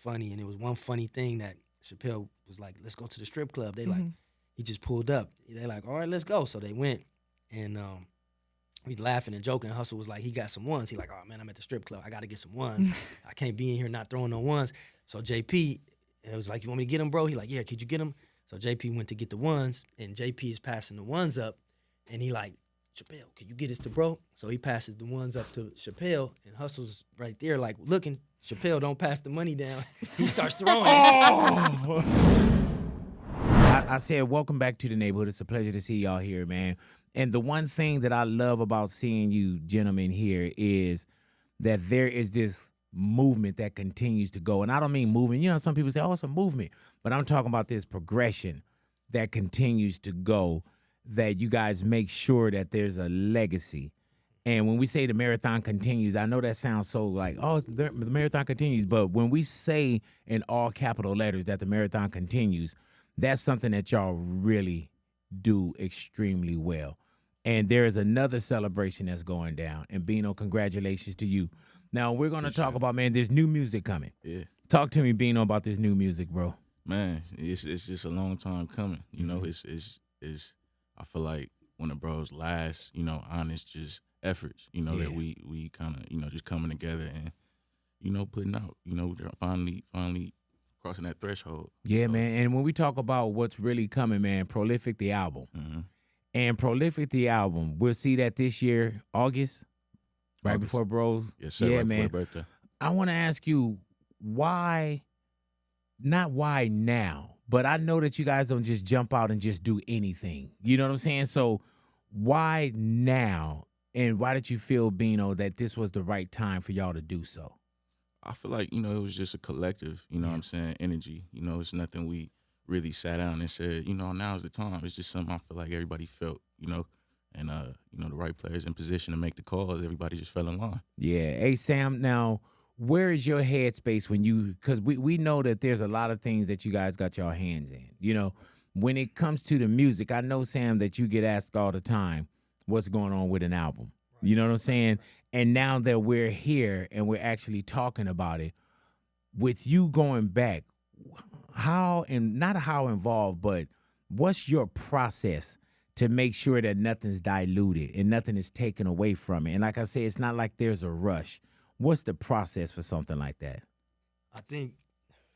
funny, and it was one funny thing that Chappelle was like, let's go to the strip club. They like, he just pulled up. They like, all right, let's go. So they went, and we laughing and joking. Hustle was like, he got some ones. He like, oh man, I'm at the strip club. I got to get some ones. I can't be in here not throwing no ones. So JP, it was like, you want me to get them, bro? He like, yeah, could you get them? So JP went to get the ones, and JP is passing the ones up, and he like, Chappelle, can you get this to bro? So he passes the ones up to Chappelle, and Hustle's right there like looking. Chappelle don't pass the money down. He starts throwing it. I said, welcome back to the neighborhood. It's a pleasure to see y'all here, man. And the one thing that I love about seeing you gentlemen here is that there is this movement that continues to go. And I don't mean movement. You know, some people say, oh, it's a movement. But I'm talking about this progression that continues to go, that you guys make sure that there's a legacy. And when we say the marathon continues, I know that sounds so like, oh, the marathon continues. But when we say in all capital letters that the marathon continues, that's something that y'all really do extremely well. And there is another celebration that's going down. And Bino, congratulations to you. Now, we're going to talk about, man, there's new music coming. Yeah. Talk to me, Bino, about this new music, bro. Man, it's just a long time coming. You know, it's I feel like one of bro's last, you know, honest just efforts, you know, that we kind of, you know, just coming together and, you know, putting out, you know, finally crossing that threshold. Yeah, so, man. And when we talk about what's really coming, man, Prolific the album. And Prolific the album, we'll see that this year, August, right before bro's. Yes, sir, yeah, right man. before birthday. I want to ask you, why, not why now, but I know that you guys don't just jump out and just do anything. You know what I'm saying? So why now? And why did you feel, Bino, that this was the right time for y'all to do so? I feel like, you know, it was just a collective, you know what I'm saying, energy. You know, it's nothing we really sat down and said, you know, now's the time. It's just something I feel like everybody felt, you know, and, you know, the right players in position to make the calls. Everybody just fell in line. Yeah. Hey, Sam, now, where is your headspace when you, because we know that there's a lot of things that you guys got your hands in. You know, when it comes to the music, I know, Sam, that you get asked all the time, what's going on with an album? Right. You know what I'm saying? And now that we're here and we're actually talking about it, with you going back, how, and not how involved, but what's your process to make sure that nothing's diluted and nothing is taken away from it? And like I said, it's not like there's a rush. What's the process for something like that? I think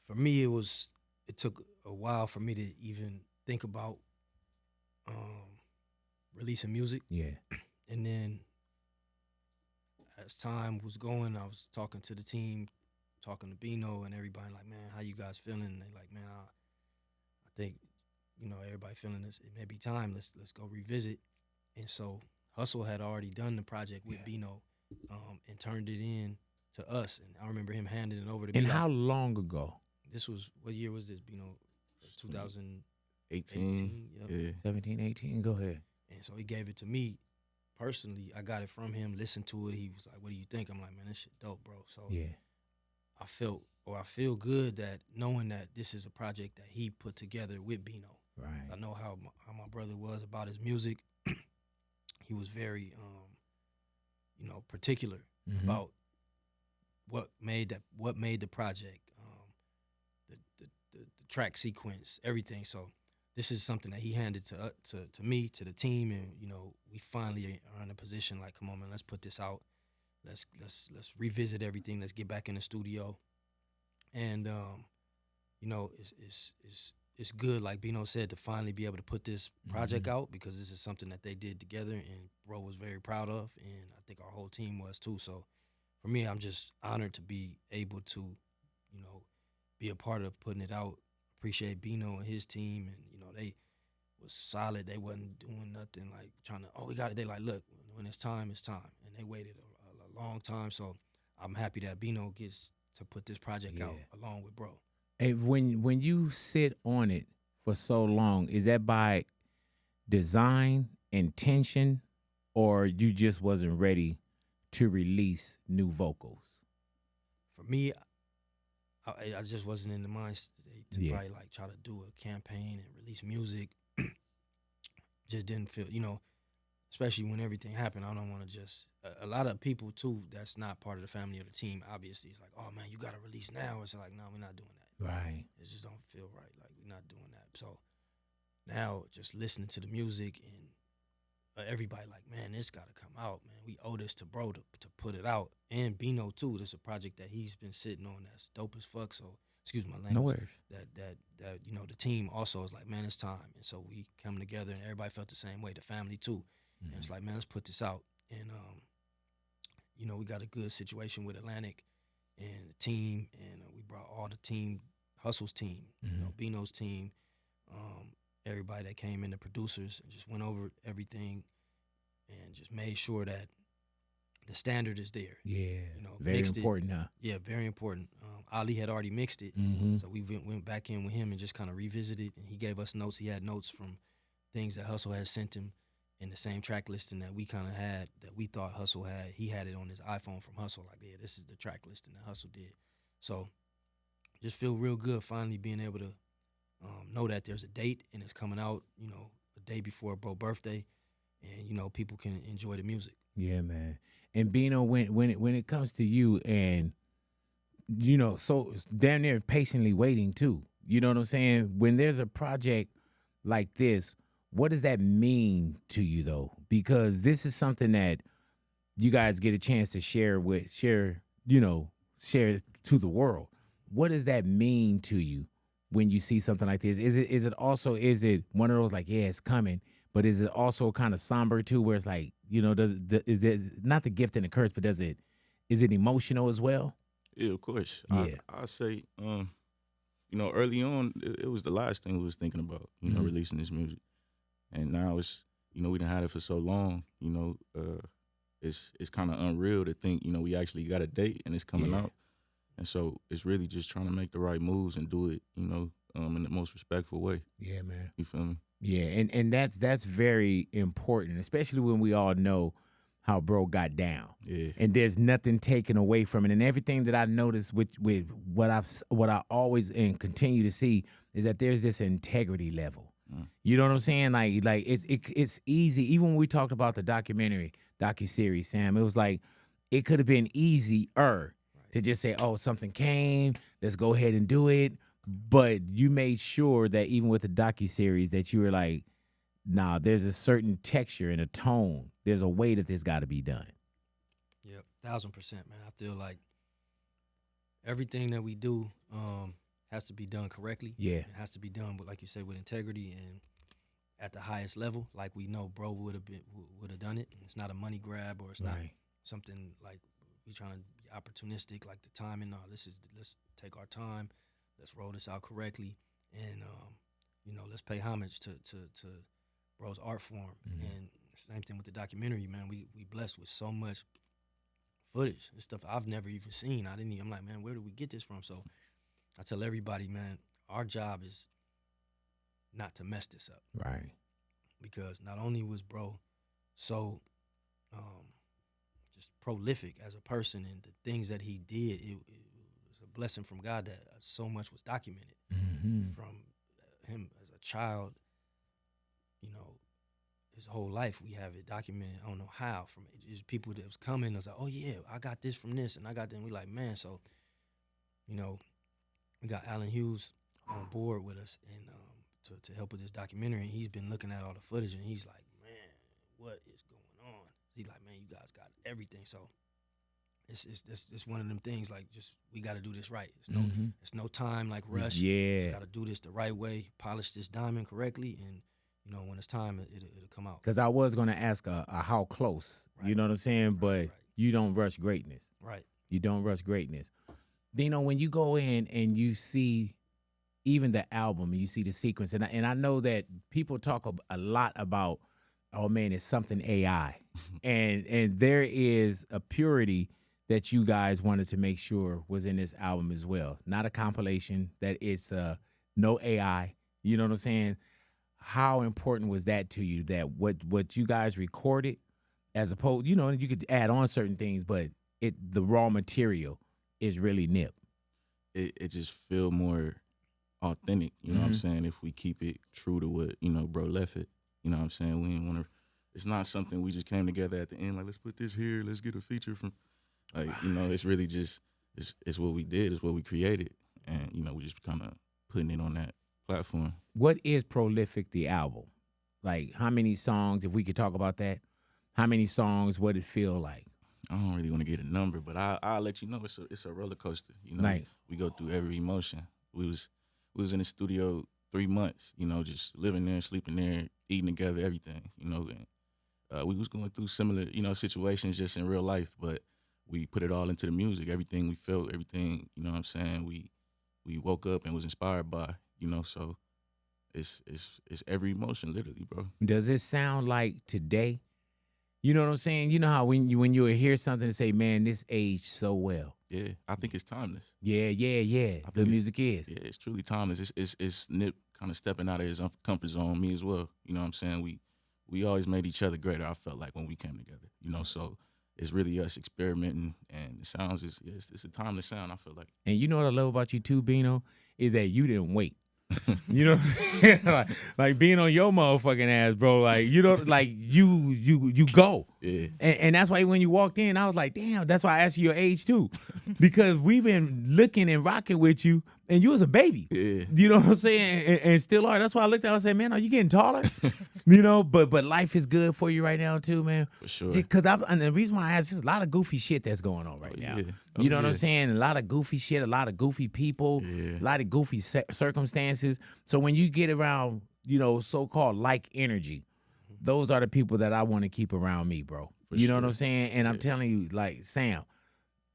for me, it took a while for me to even think about releasing music. Yeah. And then as time was going, I was talking to the team, talking to Bino and everybody, like, man, how you guys feeling? And they like, man, I think, you know, everybody feeling this. It may be time. Let's go revisit. And so Hustle had already done the project with Bino and turned it in to us. And I remember him handing it over to me. And how long ago? This was, what year was this, Bino? 2018. Yep. Yeah. 17, 18, go ahead. And so he gave it to me. Personally, I got it from him, listened to it. He was like, what do you think? I'm like, man, this shit dope, bro. So yeah. I feel good that knowing that this is a project that he put together with Bino. Right. I know how my brother was about his music. He was very, you know, particular about what made the project, the track sequence, everything. So this is something that he handed to me, to the team, and you know, we finally are in a position like, come on, man, let's put this out. Let's revisit everything. Let's get back in the studio, and you know, it's good, like Bino said, to finally be able to put this project out, because this is something that they did together, and bro was very proud of, and I think our whole team was too. So for me, I'm just honored to be able to, you know, be a part of putting it out. Appreciate Bino and his team, and you know, they was solid. They wasn't doing nothing like trying to, oh, we got it. They like, look, when it's time, it's time, and they waited a long time. So I'm happy that Bino gets to put this project out along with bro. Hey, when you sit on it for so long, is that by design, intention, or you just wasn't ready to release new vocals? For me, I just wasn't in the mind state to probably like try to do a campaign and release music. Just didn't feel, you know, especially when everything happened. I don't want to just a lot of people too that's not part of the family or the team. Obviously, it's like, oh man, you got to release now. It's like, no, we're not doing that. Right. It just don't feel right. Like we're not doing that. So now, just listening to the music and everybody like, man, this got to come out, man. We owe this to bro to put it out, and Bino too. This is a project that he's been sitting on that's dope as fuck. So excuse my language. No worries. That you know, the team also is like, man, it's time, and so we come together, and everybody felt the same way. The family too, and it's like, man, let's put this out, and you know, we got a good situation with Atlantic and the team, and we brought all the team, Hustle's team, you know, Bino's team, everybody that came in, the producers, and just went over everything and just made sure that the standard is there. Yeah, you know, very important, huh? Yeah, very important. Ali had already mixed it, so we went back in with him and just kind of revisited, and he gave us notes. He had notes from things that Hustle had sent him in the same track listing that we kind of had, that we thought Hustle had. He had it on his iPhone from Hustle, like, yeah, this is the track listing that Hustle did. So just feel real good finally being able to know that there's a date and it's coming out, you know, a day before bro birthday, and you know, people can enjoy the music. Yeah, man. And Bino, when it comes to you, and you know, so damn near patiently waiting too. You know what I'm saying? When there's a project like this, what does that mean to you though? Because this is something that you guys get a chance to share to the world. What does that mean to you when you see something like this? Is it one of those like, yeah, it's coming, but is it also kind of somber too, where it's like, you know, is it not the gift and the curse, but is it emotional as well? Yeah, of course. Yeah. I say, you know, early on, it was the last thing we was thinking about, you know, releasing this music. And now it's, you know, we done had it for so long, you know, it's kind of unreal to think, you know, we actually got a date and it's coming out. And so it's really just trying to make the right moves and do it, you know, in the most respectful way. Yeah, man. You feel me? Yeah, and that's very important, especially when we all know how bro got down. Yeah. And there's nothing taken away from it. And everything that I noticed with what I always and continue to see is that there's this integrity level. You know what I'm saying? Like it's easy. Even when we talked about the docuseries, Sam, it was like it could have been easier to just say, oh, something came, let's go ahead and do it. But you made sure that even with the docuseries that you were like, nah, there's a certain texture and a tone. There's a way that this got to be done. Yep, 1000%, man. I feel like everything that we do has to be done correctly. Yeah. It has to be done, but like you said, with integrity and at the highest level, like we know bro would have done it. It's not a money grab, or it's not something like we trying to be opportunistic, like the timing. No, let's take our time. Let's roll this out correctly, and you know, let's pay homage to bro's art form. And same thing with the documentary, man. We blessed with so much footage and stuff I've never even seen. I'm like, man, where did we get this from? So I tell everybody, man, our job is not to mess this up. Right. Because not only was bro so just prolific as a person, and the things that he did, it was a blessing from God that so much was documented from him as a child, you know, his whole life. We have it documented. I don't know how. From just people that was coming, I was like, oh yeah, I got this from this, and I got that. And we like, man, so, you know, we got Alan Hughes on board with us, and to help with this documentary. And he's been looking at all the footage, and he's like, man, what is going on? He's like, man, you guys got everything. So it's one of them things, like, just we got to do this right. It's no time like rush. Yeah, got to do this the right way, polish this diamond correctly, and you know, when it's time, it'll come out. Because I was gonna ask a how close, you know what I'm saying, but you don't rush greatness. Right. You don't rush greatness. Bino, when you go in and you see even the album, and you see the sequence, and I know that people talk a lot about, oh man, it's something AI, and there is a purity that you guys wanted to make sure was in this album as well. Not a compilation, that it's no AI. You know what I'm saying? How important was that to you, that what you guys recorded, as opposed, you know, you could add on certain things, but the raw material is really Nip. It just feel more authentic, you know what I'm saying? If we keep it true to what, you know, bro left it, you know what I'm saying? We didn't want to, it's not something we just came together at the end like let's put this here, let's get a feature from. Like you know, it's really just it's what we did, it's what we created, and you know we just kind of putting it on that platform. What is Prolific the album? Like how many songs? If we could talk about that, how many songs? What it feel like? I don't really want to get a number, but I'll let you know it's a roller coaster. You know, Right. We go through every emotion. We was in the studio 3 months. You know, just living there, sleeping there, eating together, everything. You know, and we was going through similar situations just in real life, but we put it all into the music. Everything we felt, everything. You know what I'm saying? We woke up and was inspired by. You know, so it's every emotion, literally, bro. Does it sound like today? You know what I'm saying? You know how when you would hear something and say, man, this aged so well. Yeah, I think it's timeless. Yeah. The music is. Yeah, it's truly timeless. It's Nip kind of stepping out of his comfort zone, me as well. You know what I'm saying? We always made each other greater, I felt like, when we came together. You know, so it's really us experimenting, and the sounds it's a timeless sound, I feel like. And you know what I love about you too, Bino, is that you didn't wait. You know what I'm saying? like being on your motherfucking ass, bro. Like, you know, like you go. Yeah. And that's why when you walked in, I was like, damn, that's why I asked you your age too. Because we've been looking and rocking with you, and you was a baby. Yeah. You know what I'm saying? And still are. That's why I looked at him and said, man, are you getting taller? You know, but life is good for you right now too, man. For sure. Because and the reason why I asked, there's a lot of goofy shit that's going on right now. Yeah. You know what I'm saying? A lot of goofy shit, a lot of goofy people, a lot of goofy circumstances. So when you get around, you know, so-called like energy, those are the people that I want to keep around me, bro. You know what I'm saying? And I'm telling you, like, Sam,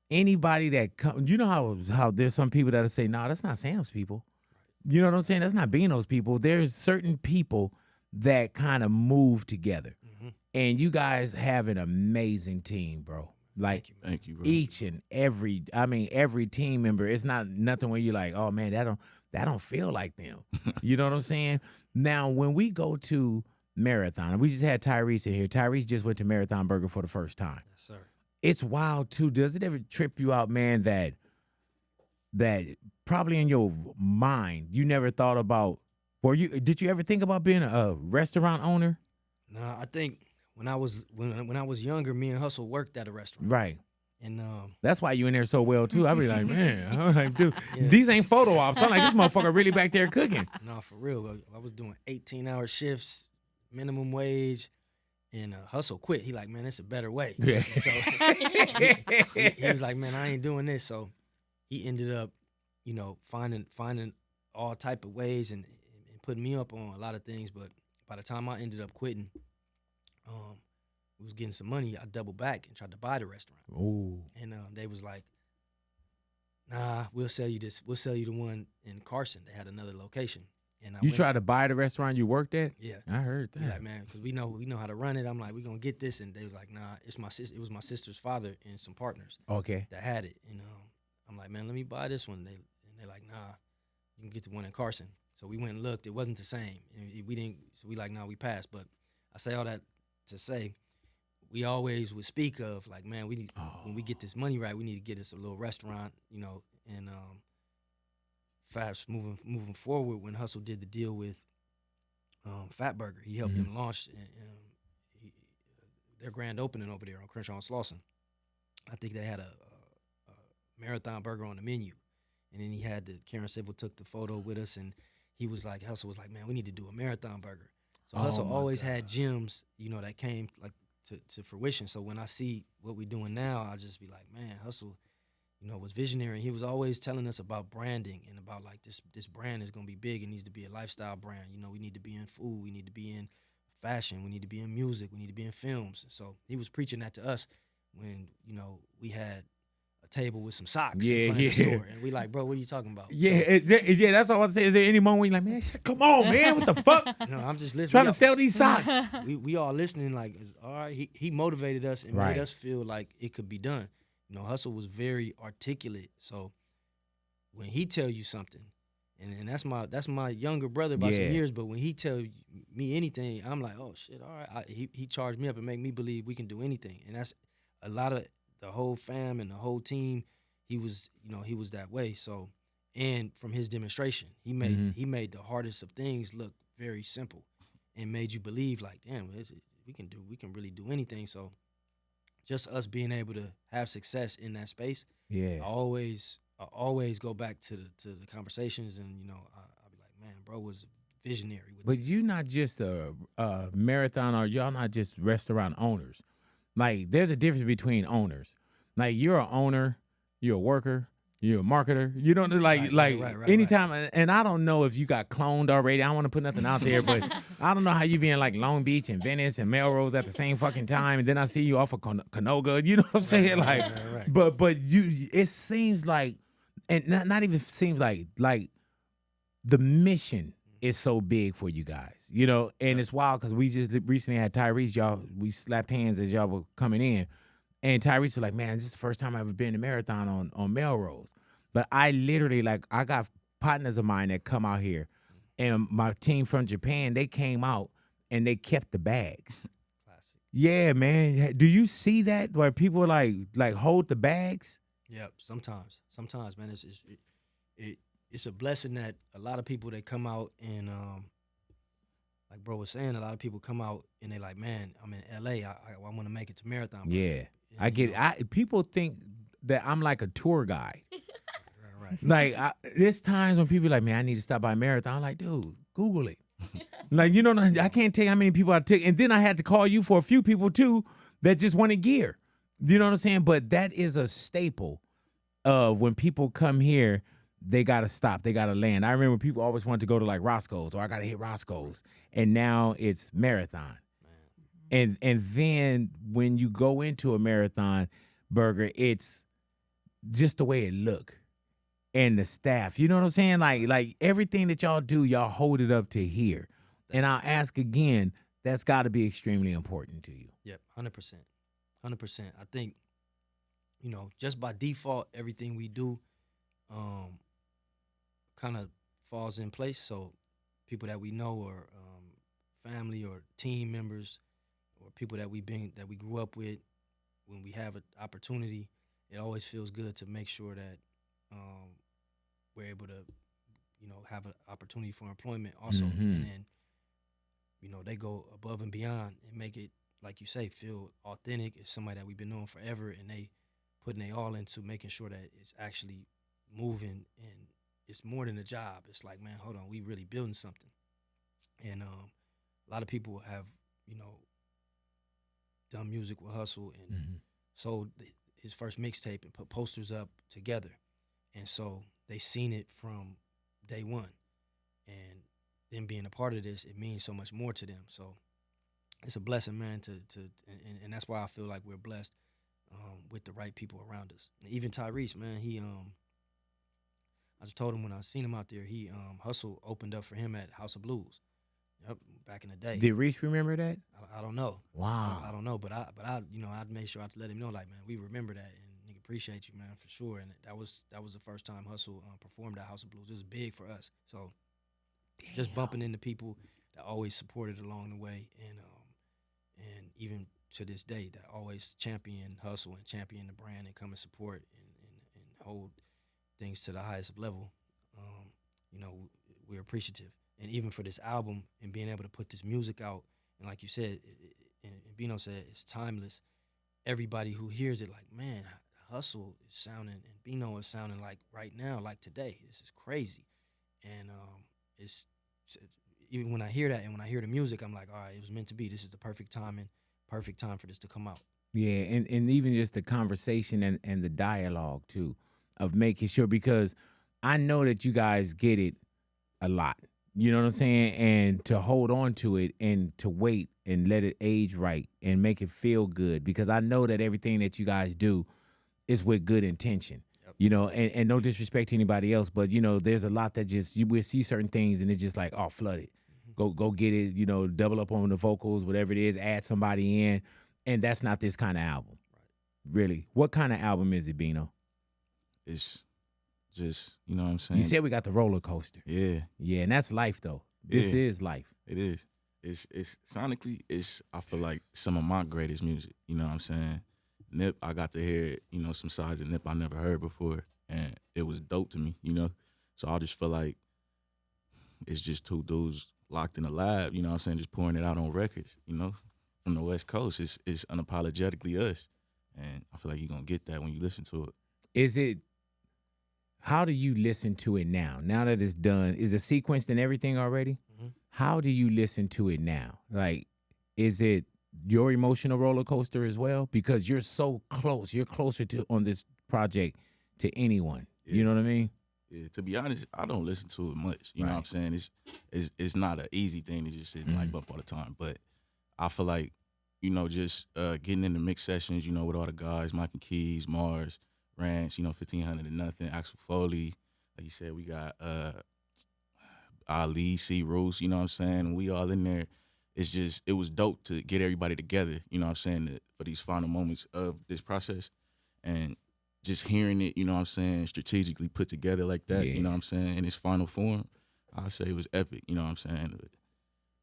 anybody that comes, you know how there's some people that'll say, nah, that's not Sam's people. You know what I'm saying? That's not Bino's people. There's certain people that kind of move together. And you guys have an amazing team, bro. Like, Thank you, bro. each and every team member, it's not nothing where you're like, oh man, that don't feel like them. You know what I'm saying? Now, when we go to Marathon, we just had Tyrese in here. Tyrese just went to Marathon Burger for the first time. Yes, sir. It's wild too. Does it ever trip you out, man, that probably in your mind you never thought about, did you ever think about being a restaurant owner? Nah, I think when I was younger, me and Hustle worked at a restaurant. Right. And that's why you in there so well too. I be like, man, I'm like, dude, Yeah. these ain't photo ops. I'm like, this motherfucker really back there cooking. nah, for real, I was doing 18-hour shifts, minimum wage, and Hustle quit. He like, man, it's a better way. Yeah. So he was like, man, I ain't doing this. So he ended up, you know, finding all type of ways and putting me up on a lot of things. But by the time I ended up quitting, we was getting some money. I doubled back and tried to buy the restaurant. Ooh. And they was like, nah, we'll sell you this. We'll sell you the one in Carson. They had another location. And You tried to buy the restaurant you worked at? Yeah. I heard He's like, that. man, because we know how to run it. I'm like, we gonna get this, and they was like, nah, it was my sister's father and some partners Okay. that had it, and I'm like, man, let me buy this one. They're like, nah, you can get the one in Carson. So we went and looked. It wasn't the same, and we didn't. So we like, nah, we passed. But I say all that to say, we always would speak of like, man, we need when we get this money right, we need to get us a little restaurant, you know, and fast moving forward. When Hustle did the deal with Fat Burger, he helped them launch their grand opening over there on Crenshaw and Slauson. I think they had a Marathon Burger on the menu, and then he had Karen Civil took the photo with us, and he was like, Hustle was like, man, we need to do a Marathon Burger. So Hustle always had gems, you know, that came like to fruition. So when I see what we're doing now, I just be like, man, Hustle, you know, was visionary. He was always telling us about branding and about like this brand is gonna be big. It needs to be a lifestyle brand. You know, we need to be in food, we need to be in fashion, we need to be in music, we need to be in films. So he was preaching that to us when, you know, we had a table with some socks in front of the store. And we like, bro, what are you talking about? Yeah, So, that's all I want to say. Is there any moment where you're like, man, shit, come on, man, what the fuck? you know, I'm just listening. Trying to sell these socks. We all listening like, all right, he motivated us and Right. made us feel like it could be done. You know, Hustle was very articulate. So when he tell you something, and that's my younger brother by some years, but when he tell me anything, I'm like, oh shit, all right. He charged me up and make me believe we can do anything. And that's a lot of the whole fam and the whole team. He was that way. So, and from his demonstration, he made the hardest of things look very simple, and made you believe like, damn, we can really do anything. So just us being able to have success in that space, Yeah. I always go back to the conversations, and I'll be like, man, bro was visionary with But you not just a marathon, or y'all not just restaurant owners. Like, there's a difference between owners. Like, you're an owner, you're a worker, you're a marketer. You don't Right. anytime. And I don't know if you got cloned already. I don't want to put nothing out there, but I don't know how you be in like Long Beach and Venice and Melrose at the same fucking time, and then I see you off of Canoga. You know what I'm saying? Right. But you, it seems like, and not even seems like the mission is so big for you guys, and it's wild because we just recently had Tyrese, y'all, we slapped hands as y'all were coming in, and Tyrese was like, man, this is the first time I've ever been to Marathon on Melrose. But I literally, I got partners of mine that come out here, and my team from Japan, they came out and they kept the bags. Classic. Yeah, man. Do you see that where people like hold the bags? Yep. Sometimes, man, it's a blessing that a lot of people that come out and like bro was saying, a lot of people come out and they like, man, I'm in LA. I want to make it to Marathon. Bro. Yeah, and, I get it. People think that I'm like a tour guide. Right. Like, there's times when people are like, man, I need to stop by Marathon. I'm like, dude, Google it. Like, I can't tell you how many people I took. And then I had to call you for a few people too that just wanted gear. You know what I'm saying? But that is a staple of when people come here. They got to stop. They got to land. I remember people always wanted to go to like Roscoe's, or I got to hit Roscoe's. And now it's Marathon. And then when you go into a Marathon burger, it's just the way it look and the staff. You know what I'm saying? Like everything that y'all do, y'all hold it up to here. And I'll ask again, that's got to be extremely important to you. Yep, 100%. I think, just by default, everything we do kind of falls in place. So people that we know, or family or team members, or people that we grew up with, when we have an opportunity, it always feels good to make sure that we're able to, have an opportunity for employment also. Mm-hmm. And then, they go above and beyond and make it, like you say, feel authentic. It's somebody that we've been knowing forever, and they putting they all into making sure that it's actually moving, and it's more than a job. It's like, man, hold on, we really building something. And a lot of people have, done music with Hussle and sold his first mixtape and put posters up together. And so they seen it from day one. And them being a part of this, it means so much more to them. So it's a blessing, man, and that's why I feel like we're blessed with the right people around us. And even Tyrese, man, I just told him when I seen him out there, Hussle opened up for him at House of Blues. Yep, back in the day. Did Reese remember that? I don't know. Wow. I don't know, but I'd make sure I let him know, like, man, we remember that, and nigga appreciate you, man, for sure. And that was the first time Hussle performed at House of Blues. It was big for us. So just bumping into people that always supported along the way, and even to this day, that always champion Hussle and champion the brand and come and support and hold things to the highest level. We're appreciative. And even for this album and being able to put this music out, and like you said, and Bino said, it's timeless. Everybody who hears it, like, man, Hussle is sounding, and Bino is sounding like right now, like today. This is crazy. And it's even when I hear that and when I hear the music, I'm like, all right, it was meant to be. This is the perfect time for this to come out. Yeah, and even just the conversation and the dialogue, too, of making sure, because I know that you guys get it a lot. You know what I'm saying? And to hold on to it and to wait and let it age right and make it feel good, because I know that everything that you guys do is with good intention. Yep. And no disrespect to anybody else, but, there's a lot that just, you will see certain things and it's just like, oh, flood it. Mm-hmm. Go get it, double up on the vocals, whatever it is, add somebody in. And that's not this kind of album. Right. Really. What kind of album is it, Bino? It's just, you know what I'm saying? You said we got the roller coaster. Yeah. Yeah, and that's life, though. This is life. It is. It's sonically, I feel like some of my greatest music. You know what I'm saying? Nip, I got to hear, some sides of Nip I never heard before, and it was dope to me, So I just feel like it's just two dudes locked in a lab, you know what I'm saying, just pouring it out on records, from the West Coast. It's unapologetically us, and I feel like you're gonna get that when you listen to it. How do you listen to it now? Now that it's done, is it sequenced and everything already? Mm-hmm. How do you listen to it now? Like, is it your emotional roller coaster as well? Because you're so close. You're closer to on this project to anyone. Yeah. You know what I mean? Yeah, to be honest, I don't listen to it much. You know what I'm saying? It's not an easy thing to just sit and like up all the time. But I feel like, you know, just getting in the mix sessions, you know, with all the guys, Mike and Keys, Mars, Rance, you know, 1500 and nothing, Axel Foley, like you said, we got Ali, C. Roos, you know what I'm saying? And we all in there. It was dope to get everybody together, you know what I'm saying, for these final moments of this process. And just hearing it, you know what I'm saying, strategically put together like that, you know what I'm saying, in its final form, I say it was epic, you know what I'm saying? But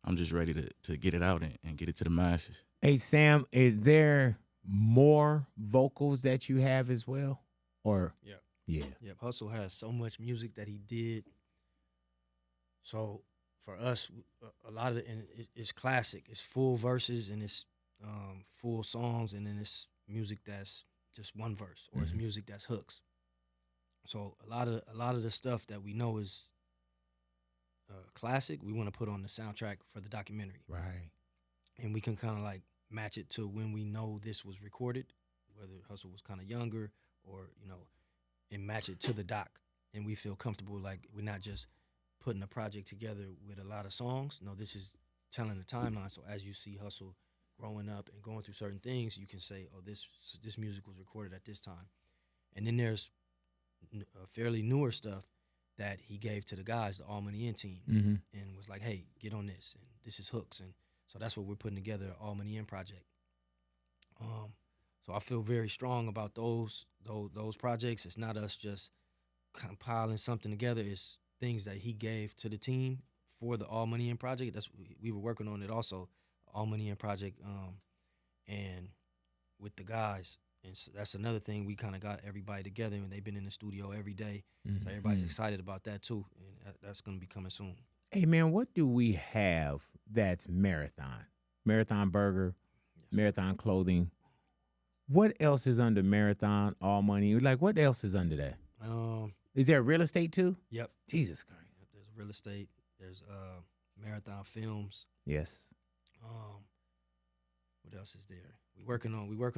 I'm just ready to get it out and get it to the masses. Hey, Sam, is there more vocals that you have as well? Or yeah. Hussle has so much music that he did. So for us, a lot of it, and it's classic. It's full verses and it's full songs, and then it's music that's just one verse, or it's music that's hooks. So a lot of the stuff that we know is classic, we want to put on the soundtrack for the documentary. Right. And we can kind of like match it to when we know this was recorded, whether Hussle was kind of younger, or, you know, and match it to the doc. And we feel comfortable, like we're not just putting a project together with a lot of songs. No, this is telling the timeline. So as you see Hussle growing up and going through certain things, you can say, oh, this music was recorded at this time. And then there's fairly newer stuff that he gave to the guys, the All Money In team, and was like, hey, get on this, and this is hooks. And so that's what we're putting together, All Money In project. So I feel very strong about those projects. It's not us just compiling something together. It's things that he gave to the team for the All Money In project. That's we were working on it also, All Money In project, and with the guys. And so that's another thing. We kind of got everybody together, and they've been in the studio every day. So everybody's excited about that too, and that's going to be coming soon. Hey man, what do we have that's Marathon? Marathon Burger, Marathon Clothing. What else is under Marathon? All Money. Like, what else is under that? Is there real estate too? Yep. Jesus Christ. There's real estate. There's Marathon Films. Yes. What else is there? We working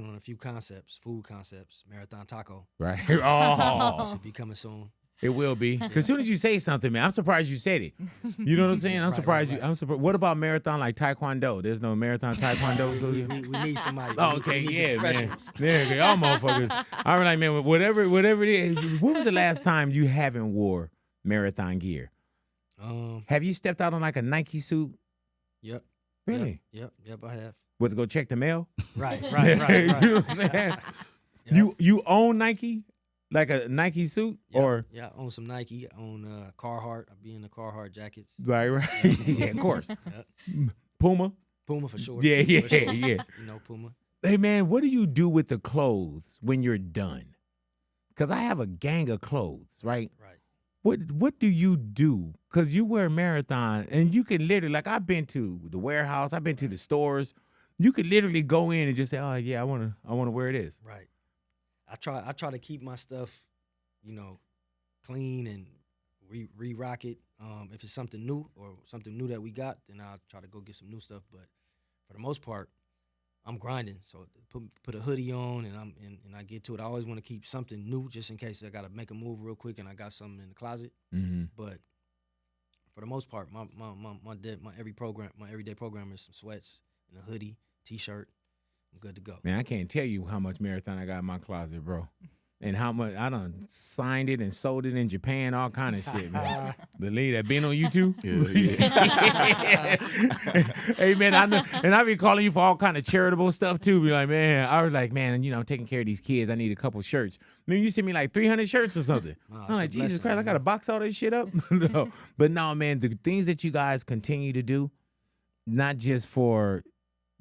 on a few concepts, food concepts. Marathon Taco. Right. Oh, should be coming soon. It will be. Because as soon as you say something, man, I'm surprised you said it. You know what I'm saying? I'm surprised you. I'm surprised. What about Marathon like Taekwondo? There's no Marathon Taekwondo studio. We need somebody. Oh, okay, yeah, man. Yeah, y'all motherfuckers. I was like, man, whatever it is. When was the last time you haven't wore Marathon gear? Have you stepped out on like a Nike suit? Yep. Really? Yep, I have. What, to go check the mail? Right. You know what I'm saying? Yep. You own Nike? Like a Nike suit? Yep. Or yeah, I own some Nike. I own Carhartt. I be in the Carhartt jackets. Right. Yeah, of course. Yep. Puma for sure. Yeah. For sure. You know Puma. Hey man, what do you do with the clothes when you're done? Because I have a gang of clothes, right? Right. What do you do? Because you wear Marathon, and you can literally, like, I've been to the warehouse, I've been to the stores. You could literally go in and just say, oh yeah, I wanna wear this. Right. I try to keep my stuff, you know, clean and re-rock it. If it's something new or something new that we got, then I'll try to go get some new stuff. But for the most part, I'm grinding. So put a hoodie on and I get to it. I always want to keep something new just in case I got to make a move real quick and I got something in the closet. But for the most part, my everyday program is some sweats and a hoodie, t-shirt. I'm good to go. Man, I can't tell you how much Marathon I got in my closet, bro. And how much I done signed it and sold it in Japan, all kind of shit, man. Believe that. Been on YouTube? Yeah. Hey, man, I be calling you for all kind of charitable stuff, too. Be like, man, I was like, man, you know, I'm taking care of these kids. I need a couple shirts. Man, you sent me like 300 shirts or something. Oh, I'm like, Jesus Christ, I got to box all this shit up? No. But no, man, the things that you guys continue to do, not just for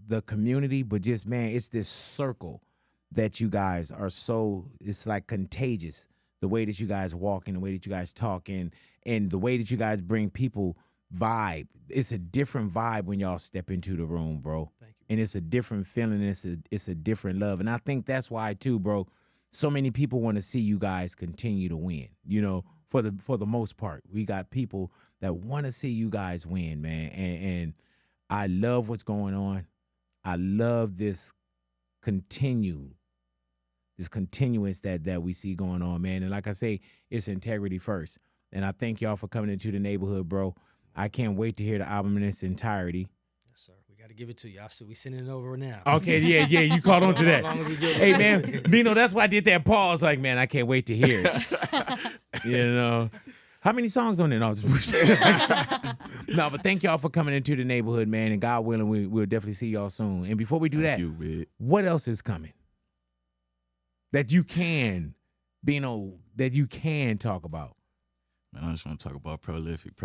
the community, but just, man, it's this circle that you guys are so, it's like contagious. The way that you guys walk and the way that you guys talk and the way that you guys bring people vibe. It's a different vibe when y'all step into the room, bro. Thank you. And it's a different feeling. It's a different love. And I think that's why too, bro. So many people want to see you guys continue to win. You know, for the most part, we got people that want to see you guys win, man. And I love what's going on. I love this continuance that we see going on, man. And like I say, it's integrity first. And I thank y'all for coming into the neighborhood, bro. I can't wait to hear the album in its entirety. Yes, sir. We got to give it to you. We sending it over now. Okay, yeah, you caught on to that. How long as we get Hey, man, Bino, that's why I did that pause. Like, man, I can't wait to hear it. You know, how many songs on there? No, no, but thank y'all for coming into the neighborhood, man. And God willing, we'll definitely see y'all soon. And before we do that, what else is coming that you can, Bino, that you can talk about? Man, I just want to talk about Prolific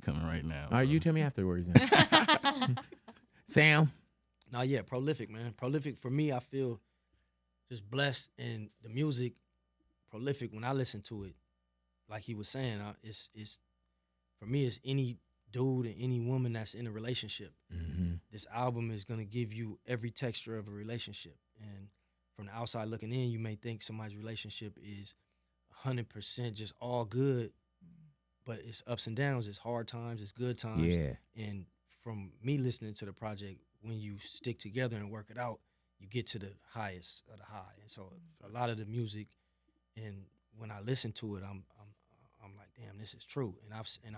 coming right now. All right, you tell me afterwards. Then. Sam? No, yeah, Prolific, man. Prolific, for me, I feel just blessed in the music. Prolific, when I listen to it, like he was saying, it's for me, it's any dude and any woman that's in a relationship. Mm-hmm. This album is going to give you every texture of a relationship. And from the outside looking in, you may think somebody's relationship is 100% just all good, but it's ups and downs, it's hard times, it's good times. Yeah. And from me listening to the project, when you stick together and work it out, you get to the highest of the high. And so a lot of the music, and when I listen to it, I'm like, damn, this is true. And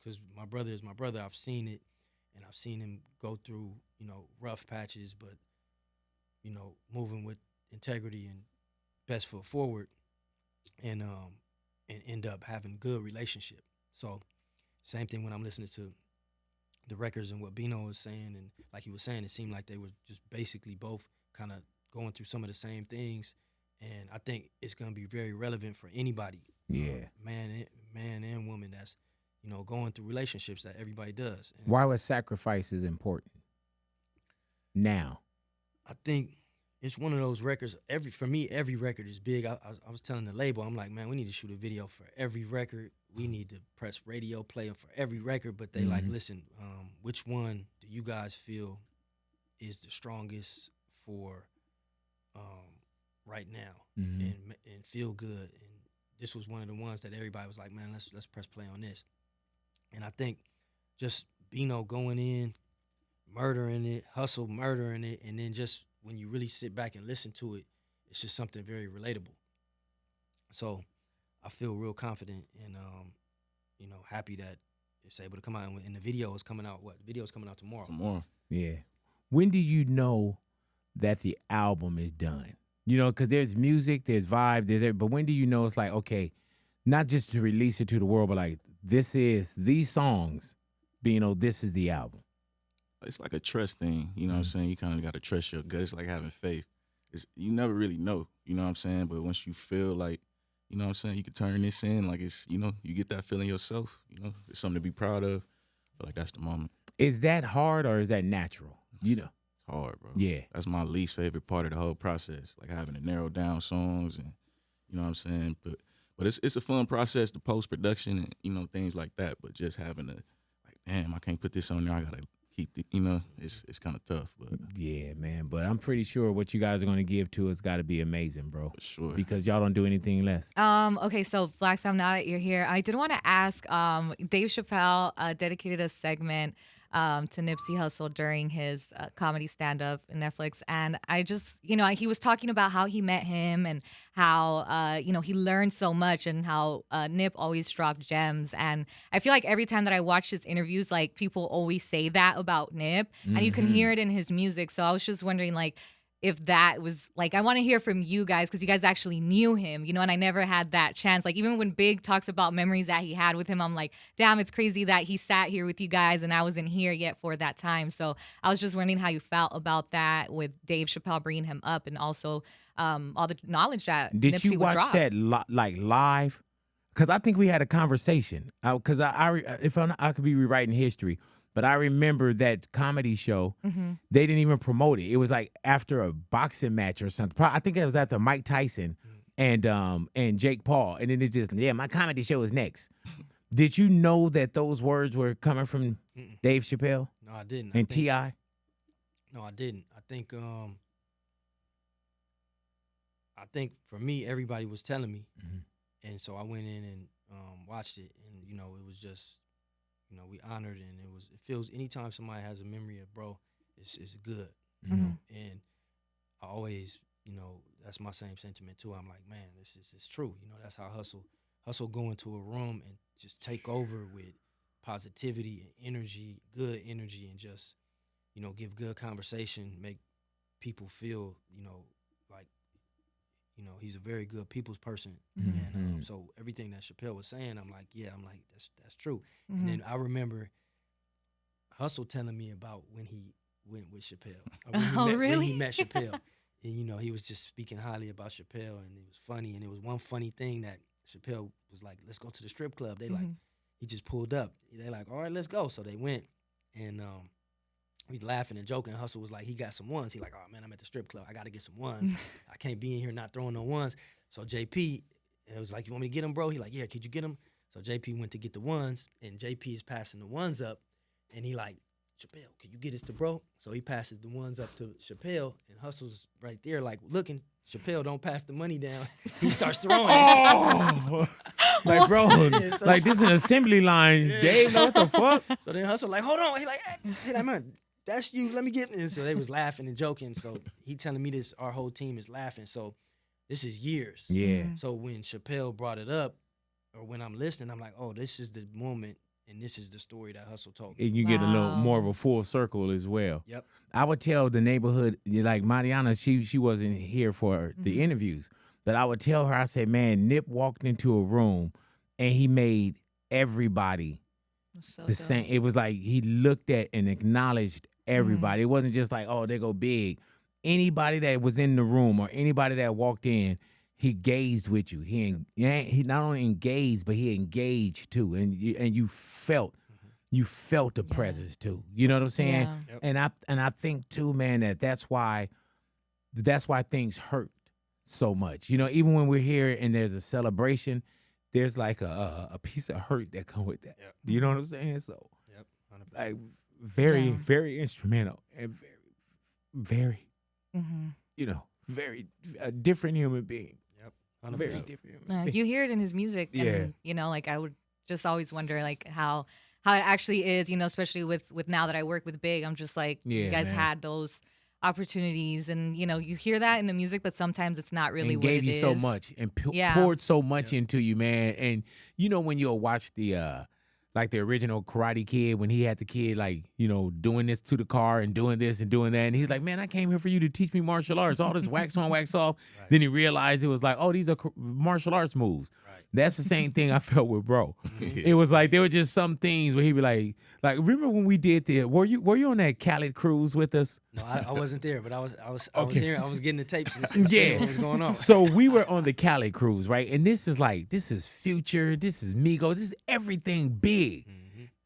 because my brother is my brother, I've seen it, and I've seen him go through, rough patches, but moving with integrity and best foot forward, and end up having good relationship. So same thing when I'm listening to the records and what Bino was saying, and like he was saying, it seemed like they were just basically both kind of going through some of the same things, and I think it's gonna be very relevant for anybody, man and woman that's going through relationships that everybody does. And why was sacrifices important now? I think it's one of those records. For me, every record is big. I was telling the label, I'm like, man, we need to shoot a video for every record. We need to press radio play for every record. But they like, listen, which one do you guys feel is the strongest for right now and feel good? And this was one of the ones that everybody was like, man, let's press play on this. And I think just Bino going in, murdering it, Hussle murdering it, and then just when you really sit back and listen to it, it's just something very relatable. So I feel real confident and happy that it's able to come out. And the video is coming out. The video is coming out tomorrow. Yeah. When do you know that the album is done? Because there's music, there's vibe, but when do you know it's like, okay, not just to release it to the world, but like these songs, this is the album. It's like a trust thing, you know what I'm saying? You kind of got to trust your gut. It's like having faith. You never really know, you know what I'm saying? But once you feel like, you know what I'm saying, you can turn this in, like it's, you get that feeling yourself, it's something to be proud of. I feel like that's the moment. Is that hard or is that natural? It's hard, bro. Yeah. That's my least favorite part of the whole process, like having to narrow down songs and, you know what I'm saying? But it's a fun process, the post-production and, things like that. But just having to, like, damn, I can't put this on there, I got to keep the, it's kind of tough, but yeah, man. But I'm pretty sure what you guys are going to give to us got to be amazing, bro. For sure. Because y'all don't do anything less. Okay, so Blacc Sam, now that you're here, I did want to ask. Dave Chappelle dedicated a segment to Nipsey Hussle during his comedy stand-up in Netflix, and I just, he was talking about how he met him and how he learned so much and how Nip always dropped gems. And I feel like every time that I watch his interviews, like people always say that about Nip, and you can hear it in his music. So I was just wondering, like, if that was, like, I want to hear from you guys because you guys actually knew him, and I never had that chance. Like, even when Big talks about memories that he had with him, I'm like, damn, it's crazy that he sat here with you guys and I wasn't here yet for that time. So I was just wondering how you felt about that with Dave Chappelle bringing him up, and also all the knowledge that Did Nipsey you would watch drop. that live? Because I think we had a conversation. Because I could be rewriting history. But I remember that comedy show, they didn't even promote it. It was like after a boxing match or something. I think it was after Mike Tyson and Jake Paul. And then it just, my comedy show is next. Did you know that those words were coming from Dave Chappelle No, I didn't. and T.I.? No, I didn't. I think for me, everybody was telling me, and so I went in and watched it, and you know, it was just, you know, we honored, and it feels anytime somebody has a memory of bro, it's good, you know, and I always, you know, that's my same sentiment too. I'm like, man, this is true, you know, that's how Hussle go into a room and just take over with positivity and energy, good energy, and just, you know, give good conversation, make people feel, you know, like, you know, he's a very good people's person. And so everything that Chappelle was saying, I'm like, that's true. And then I remember Hussle telling me about when he went with Chappelle. When he met Chappelle. And, you know, he was just speaking highly about Chappelle, and it was funny. And it was one funny thing that Chappelle was like, let's go to the strip club. They like, he just pulled up. They like, all right, let's go. So they went, and we laughing and joking. Hussle was like, he got some ones. He like, oh man, I'm at the strip club. I got to get some ones. I can't be in here not throwing no ones. So JP, it was like, you want me to get them, bro? He like, yeah, could you get them? So JP went to get the ones, and JP is passing the ones up, and he like, Chappelle, can you get this to bro? So he passes the ones up to Chappelle, and Hustle's right there like looking. Chappelle don't pass the money down. He starts throwing it. Like, bro, like this is an assembly line. Dave, what the fuck? So then Hustle like, hold on. He like, hey, that man, that's you. Let me get it. And so they was laughing and joking. So he telling me this, our whole team is laughing. So this is years. Yeah. So when Chappelle brought it up, or when I'm listening, I'm like, oh, this is the moment, and this is the story that Hussle told me. And you get a little more of a full circle as well. Yep. I would tell the neighborhood, like Mariana, she wasn't here for the interviews, but I would tell her, I said, man, Nip walked into a room and he made everybody the same. It was like he looked at and acknowledged everybody. It wasn't just like, oh, they go big. Anybody that was in the room or anybody that walked in, he gazed with you. He not only engaged, but he engaged too, and you felt the presence too. You know what I'm saying? Yeah. Yep. And I think too, man, that's why things hurt so much. You know, even when we're here and there's a celebration, there's like a piece of hurt that come with that. Yep. You know what I'm saying? So, Yep. 100%. like very instrumental and very, you know, very a different human being. Yep. 100%. Very different. Human being. You hear it in his music. And, you know, like I would just always wonder like how it actually is, you know, especially with now that I work with Big, I'm just like, you guys had those opportunities, and you know, you hear that in the music, but sometimes it's not really and what gave it you is. so much and poured so much into you, man. And you know, when you'll watch the like the original Karate Kid, when he had the kid like, you know, doing this to the car and doing this and doing that, and he's like, man, I came here for you to teach me martial arts, all this wax on, wax off. Right. Then he realized it was like, oh, these are martial arts moves. Right. That's the same thing I felt with bro. It was like there were just some things where he'd be like remember when we did were you on that Khaled cruise with us? No, I wasn't there, but I was here. I was getting the tapes and seeing what was going on. So we were on the Khaled cruise, right? And this is Future, this is Migos, this is everything big.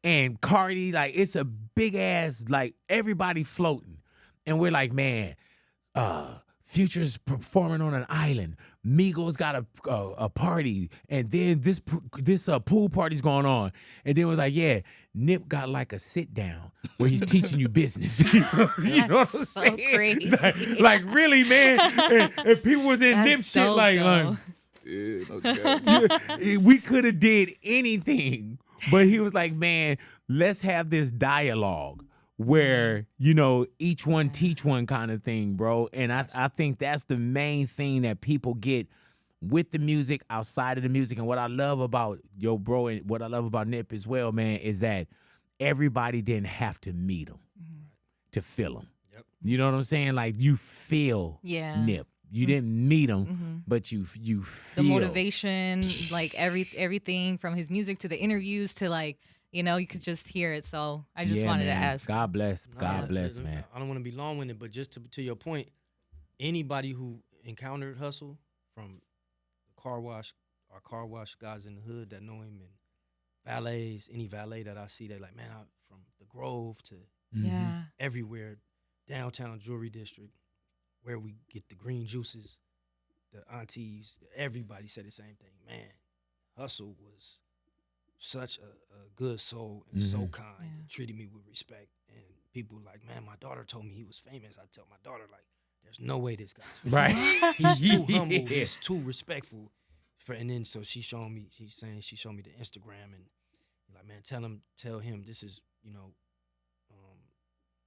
And Cardi, like it's a big ass, like everybody floating. And we're like, man, Future's performing on an island. Migos got a party, and then this pool party's going on. And then it was like, yeah, Nip got like a sit down where he's teaching you business. You know what I'm saying? So crazy. Like really, man. And people was in Nip shit like yeah, okay. We could have did anything, but he was like, man, let's have this dialogue where, you know, each one teach one kind of thing, bro. And I think that's the main thing that people get with the music, outside of the music. And what I love about yo, bro, and what I love about Nip as well, man, is that everybody didn't have to meet him to feel him. Yep. You know what I'm saying? Like you feel Nip. You didn't meet him, but you feel the motivation, like everything from his music to the interviews to like, you know, you could just hear it. So I just wanted to ask. God bless. God bless, man. I don't want to be long-winded, but just to your point, anybody who encountered Hussle, from the car wash guys in the hood that know him, and valets, any valet that I see, they like, man, from the Grove to everywhere, downtown Jewelry District, where we get the green juices, the aunties, everybody said the same thing. Man, Hussle was such a good soul and so kind Yeah. and treated me with respect. And people like, man, my daughter told me he was famous. I tell my daughter, like, there's no way this guy's famous. Right. He's too humble. He's too respectful. And then so she showed me. She showed me the Instagram and like, man, tell him this is, you know,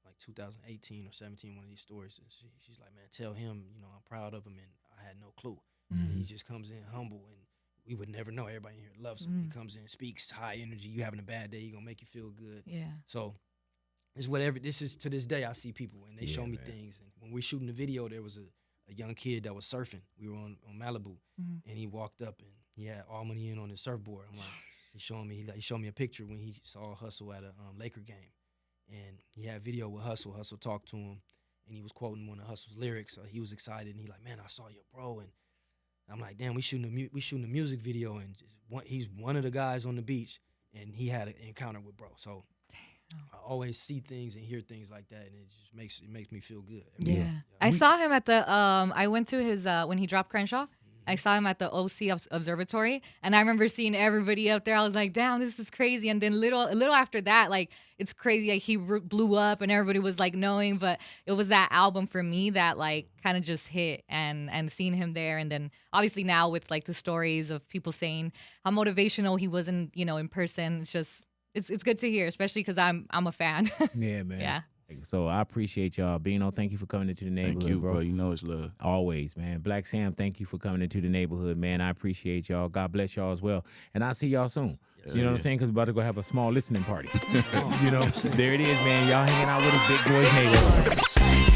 like 2018 or 17, one of these stories. And she's like, man, tell him, you know, I'm proud of him and I had no clue. Mm-hmm. He just comes in humble and we would never know. Everybody in here loves him. He comes in, speaks high energy. You having a bad day, he gonna make you feel good. Yeah. So it's whatever. This is to this day I see people and they show me man. things. And when we're shooting the video, there was a young kid that was surfing. We were on Malibu, and he walked up and he had all money in on his surfboard. I'm like, he showed me a picture when he saw Hustle at a Laker game, and he had video with Hustle. Hustle talked to him, and he was quoting one of Hustle's lyrics. So he was excited, and he like, man, I saw your bro, and I'm like, damn, we shooting a music video, and he's one of the guys on the beach, and he had an encounter with bro. So I always see things and hear things like that, and it just makes me feel good. Yeah. I saw him at the I went to his when he dropped Crenshaw. I saw him at the OC Observatory, and I remember seeing everybody up there. I was like, damn, this is crazy. And then a little after that, like, it's crazy. Like, he blew up, and everybody was like knowing. But it was that album for me that like kind of just hit, and seeing him there, and then obviously now with like the stories of people saying how motivational he was in person. It's just it's good to hear, especially because I'm a fan. Yeah, man. Yeah. So I appreciate y'all. Bino, thank you for coming into the neighborhood, Thank you, bro. You know it's love. Always, man. Blacc Sam, thank you for coming into the neighborhood, man. I appreciate y'all. God bless y'all as well. And I'll see y'all soon. You know what I'm saying? Because we're about to go have a small listening party. You know, there it is, man. Y'all hanging out with us, Big Boys Neighborhood.